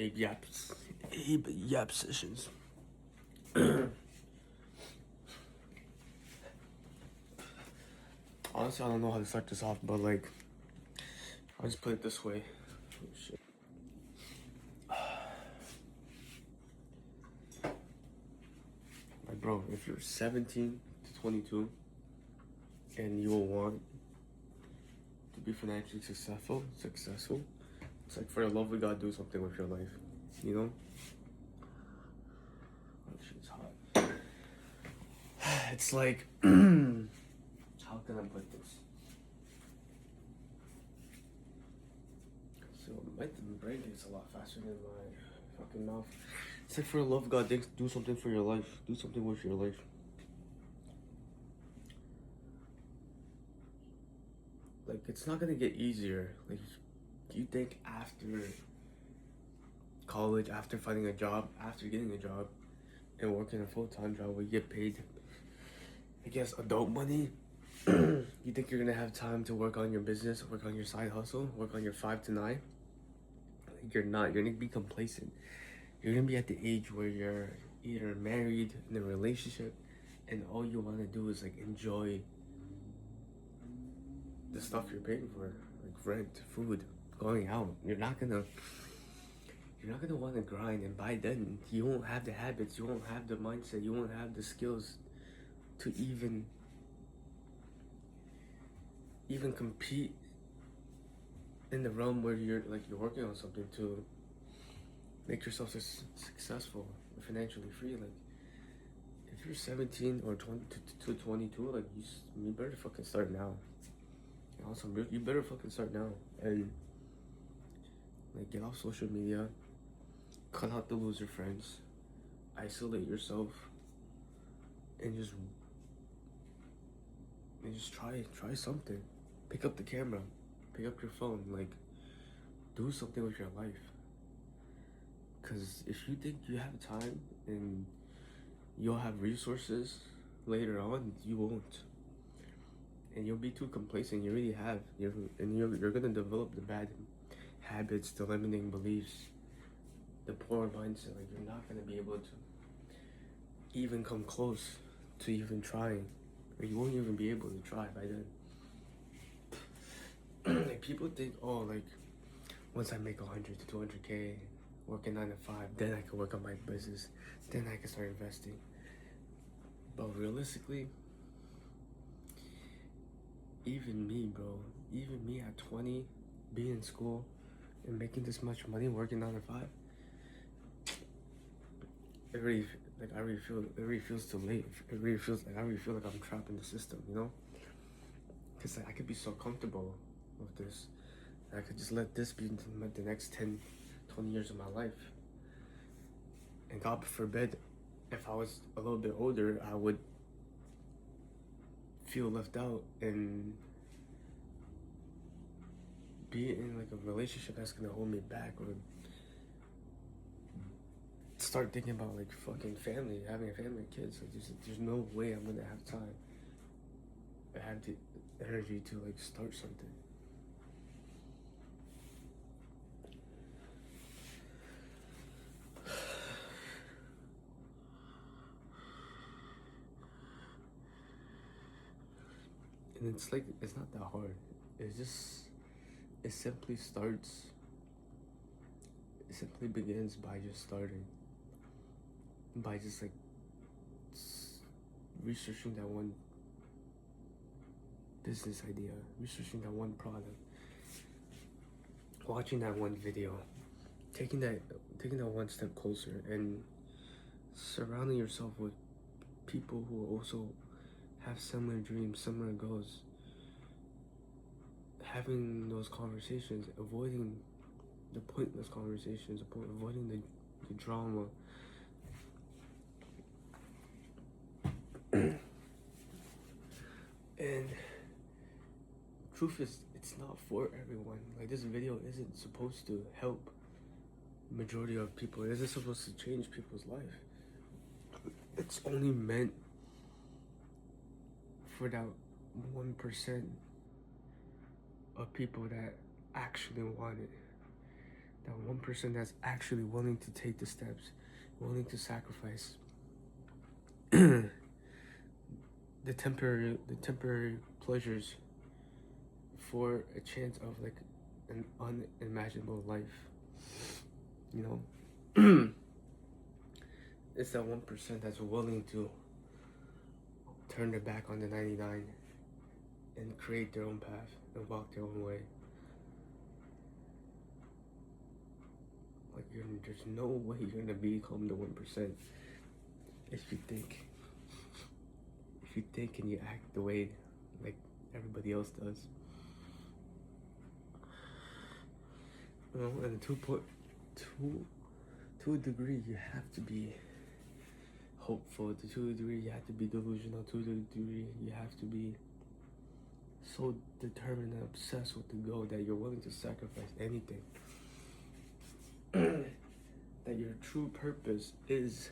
Abe Yaps. Abe Yap sessions. Honestly, I don't know how to start this off, but like, I'll just put it this way. Oh, shit. Like, bro, if you're 17 to 22 and you will want to be financially successful, it's like for the love of God, do something with your life, you know? Oh, shit's hot. It's like, how can I put this? So my brain gets a lot faster than my fucking mouth. It's like for the love of God, do something for your life. Do something with your life. Like, it's not gonna get easier. Like, do you think after college, after finding a job, after getting a job, and working a full-time job where you get paid, I guess, adult money, you think you're gonna have time to work on your business, work on your side hustle, work on your 5 to 9? Like, you're not. You're gonna be complacent. You're gonna be at the age where you're either married, in a relationship, and all you wanna do is like enjoy the stuff you're paying for, like rent, food, going out. You're not gonna want to grind, and by then you won't have the habits, you won't have the mindset, you won't have the skills to even compete in the realm where you're working on something to make yourself successful, financially free. Like, if you're 17 or 20 to 22, like you better fucking start now. Also, you better fucking start now and like get off social media, cut out the loser friends, isolate yourself, and just try something. Pick up the camera, pick up your phone, like do something with your life. Cause if you think you have time and you'll have resources later on, you won't. And you'll be too complacent. You already have. You're gonna develop the bad habits, the limiting beliefs, the poor mindset. Like, you're not gonna be able to even come close to even trying. Or you won't even be able to try by then. Like, people think, oh, like once I make 100 to 200K, working 9 to 5, then I can work on my business. Then I can start investing. But realistically, even me at 20, being in school and making this much money, working 9 to 5, it really feels too late. I really feel like I'm trapped in the system, you know? Because like, I could be so comfortable with this. I could just let this be the next 10, 20 years of my life. And God forbid, if I was a little bit older, I would feel left out and be in like a relationship that's gonna hold me back, or start thinking about like fucking family, having a family and kids. Like, there's no way I'm gonna have time. I have the energy to like start something. And it's like, it's not that hard. It simply starts. It simply begins by just starting. By just like researching that one business idea, researching that one product, watching that one video, taking that one step closer, and surrounding yourself with people who also have similar dreams, similar goals. Having those conversations, avoiding the pointless conversations, avoiding the drama. And truth is, it's not for everyone. Like, this video isn't supposed to help majority of people. It isn't supposed to change people's life. It's only meant for that 1% of people that actually want it. That 1% that's actually willing to take the steps, willing to sacrifice the temporary pleasures for a chance of like an unimaginable life. You know, it's that 1% that's willing to turn their back on the 99 and create their own path and walk their own way. Like there's no way you're gonna become the 1% if you think and you act the way like everybody else does. You know, and to a degree you have to be hopeful. To a degree you have to be delusional. To a degree you have to be so determined and obsessed with the goal that you're willing to sacrifice anything. That your true purpose is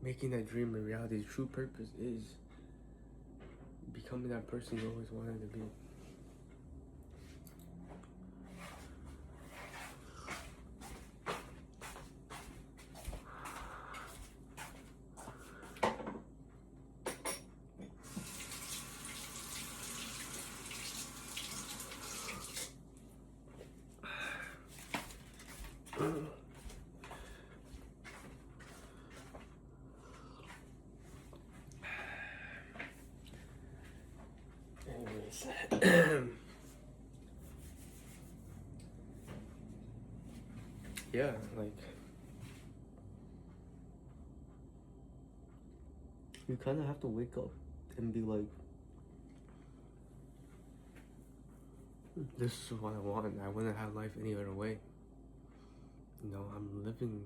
making that dream a reality. Your true purpose is becoming that person you always wanted to be. Anyways, yeah, like you kind of have to wake up and be like, this is what I want. I wouldn't have life any other way. You know, I'm living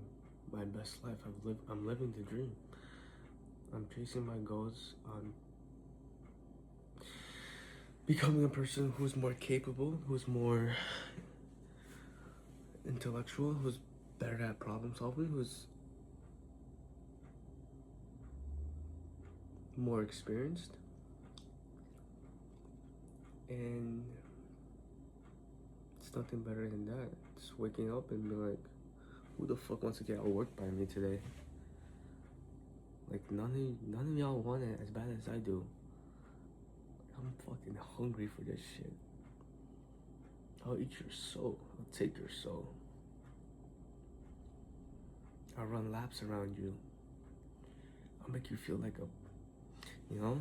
my best life. I'm living the dream. I'm chasing my goals. I'm becoming a person who's more capable, who's more intellectual, who's better at problem solving, who's more experienced. And it's nothing better than that. Just waking up and be like, who the fuck wants to get outworked by me today? Like none of y'all want it as bad as I do. I'm fucking hungry for this shit. I'll eat your soul. I'll take your soul. I'll run laps around you. I'll make you feel like a, you know?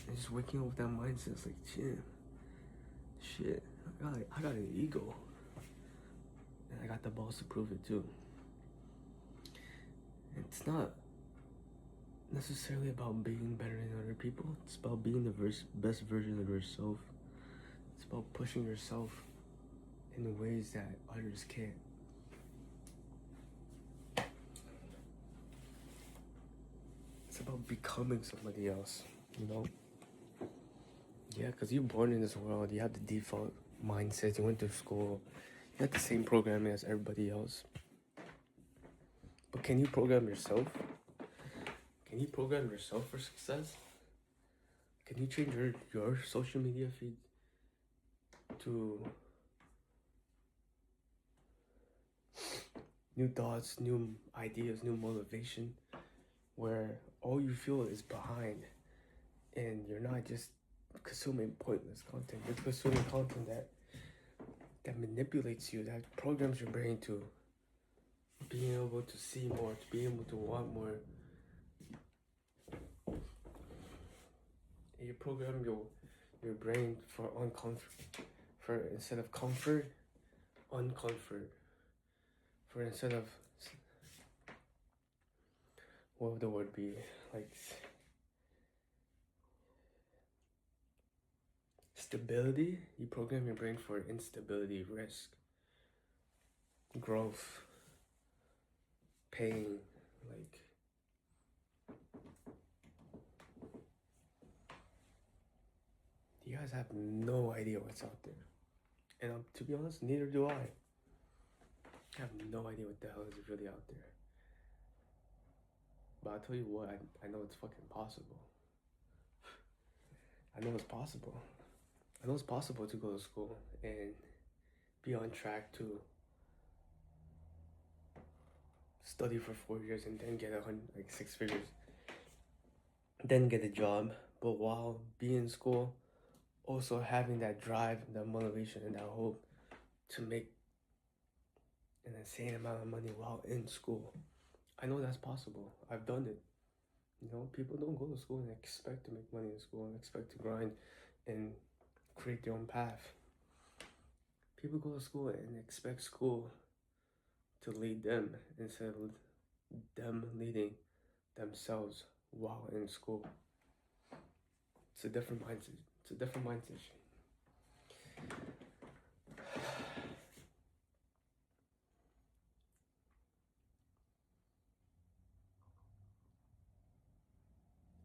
And just waking up with that mindset, it's like, shit, I got an ego. And I got the balls to prove it too. It's not necessarily about being better than other people. It's about being the best version of yourself. It's about pushing yourself in ways that others can't. It's about becoming somebody else, you know? Yeah, because you're born in this world. You have the default mindset. You went to school. You have the same programming as everybody else. But can you program yourself? Can you program yourself for success? Can you change your social media feed to new thoughts, new ideas, new motivation, where all you feel is behind and you're not just consuming pointless content. You're consuming content that manipulates you, that programs your brain to being able to see more, to be able to want more. You program your brain for instead of comfort, uncomfort. For instead of, what would the word be? Like stability, you program your brain for instability, risk, growth, pain, like you guys have no idea what's out there. And to be honest, neither do I. I have no idea what the hell is really out there. But I'll tell you what, I know it's fucking possible. I know it's possible. I know it's possible to go to school and be on track to study for 4 years and then get like 6 figures, then get a job. But while being in school, also having that drive, that motivation, and that hope to make an insane amount of money while in school. I know that's possible. I've done it. You know, people don't go to school and expect to make money in school and expect to grind and create their own path. People go to school and expect school to lead them instead of them leading themselves while in school. It's a different mindset. It's a different mindset.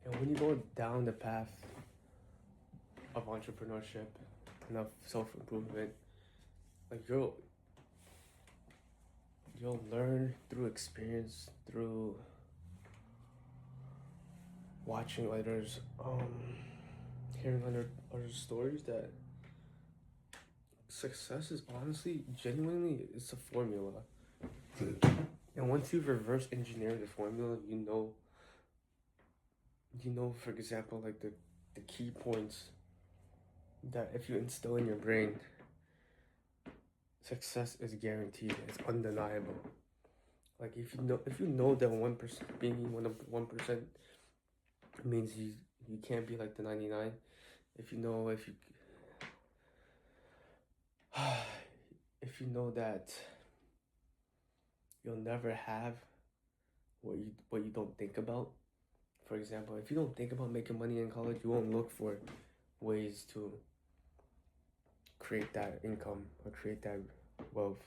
And when you go down the path of entrepreneurship and of self-improvement, like you'll learn through experience, through watching others, hearing other stories, that success is honestly, genuinely, it's a formula. And once you reverse engineer the formula, for example, like the key points that if you instill in your brain, success is guaranteed, it's undeniable. Like if you know that 1%, being 1% means you can't be like the 99. If you know that you'll never have what you don't think about. For example, if you don't think about making money in college, you won't look for ways to create that income or create that wealth.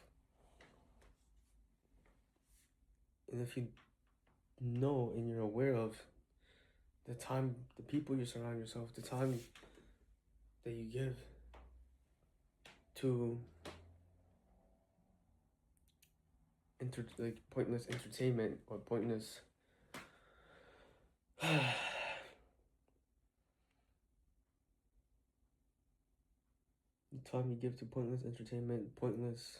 And if you know and you're aware of the people you surround yourself, the time that you give to pointless entertainment or pointless the time you give to pointless entertainment, pointless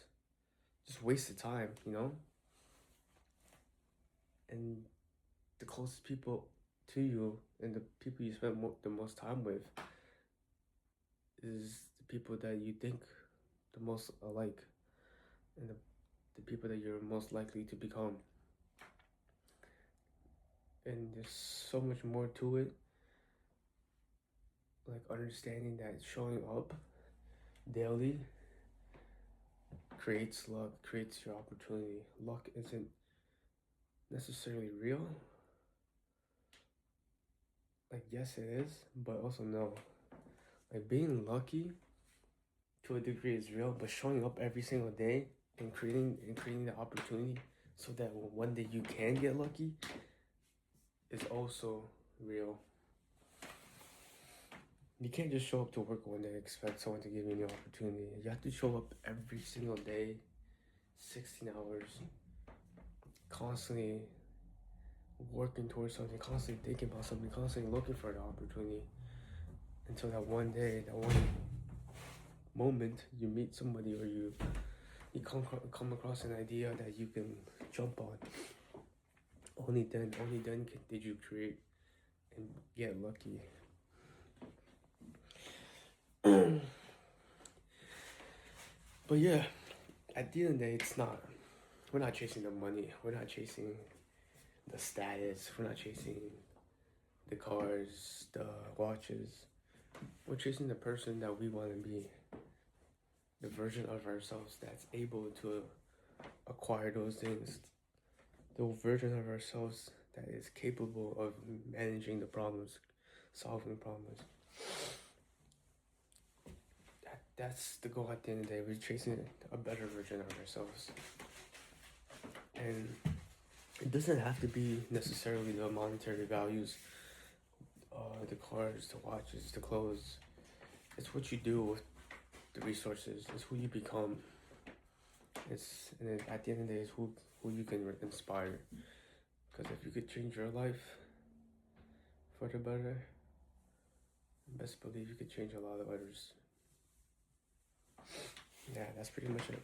just wasted time, and the closest people to you and the people you spend the most time with is the people that you think the most alike, and the people that you're most likely to become. And there's so much more to it, like understanding that showing up daily creates luck, creates your opportunity. Luck isn't necessarily real. Like, yes, it is, but also no. Like, being lucky to a degree is real, but showing up every single day and creating the opportunity so that one day you can get lucky is also real. You can't just show up to work one day and expect someone to give you the opportunity. You have to show up every single day, 16 hours, constantly working towards something, constantly thinking about something, constantly looking for the opportunity, until that one day, that one moment you meet somebody or you come across an idea that you can jump on. Only then did you create and get lucky. But yeah, at the end of the day, we're not chasing the money, we're not chasing the status, we're not chasing the cars, the watches. We're chasing the person that we want to be, the version of ourselves that's able to acquire those things, the version of ourselves that is capable of managing the problems, solving problems. That's the goal at the end of the day. We're chasing a better version of ourselves. And it doesn't have to be necessarily the monetary values, the cars, the watches, the clothes. It's what you do with the resources. It's who you become. And then at the end of the day, it's who you can inspire. Because if you could change your life for the better, best believe you could change a lot of others. Yeah, that's pretty much it.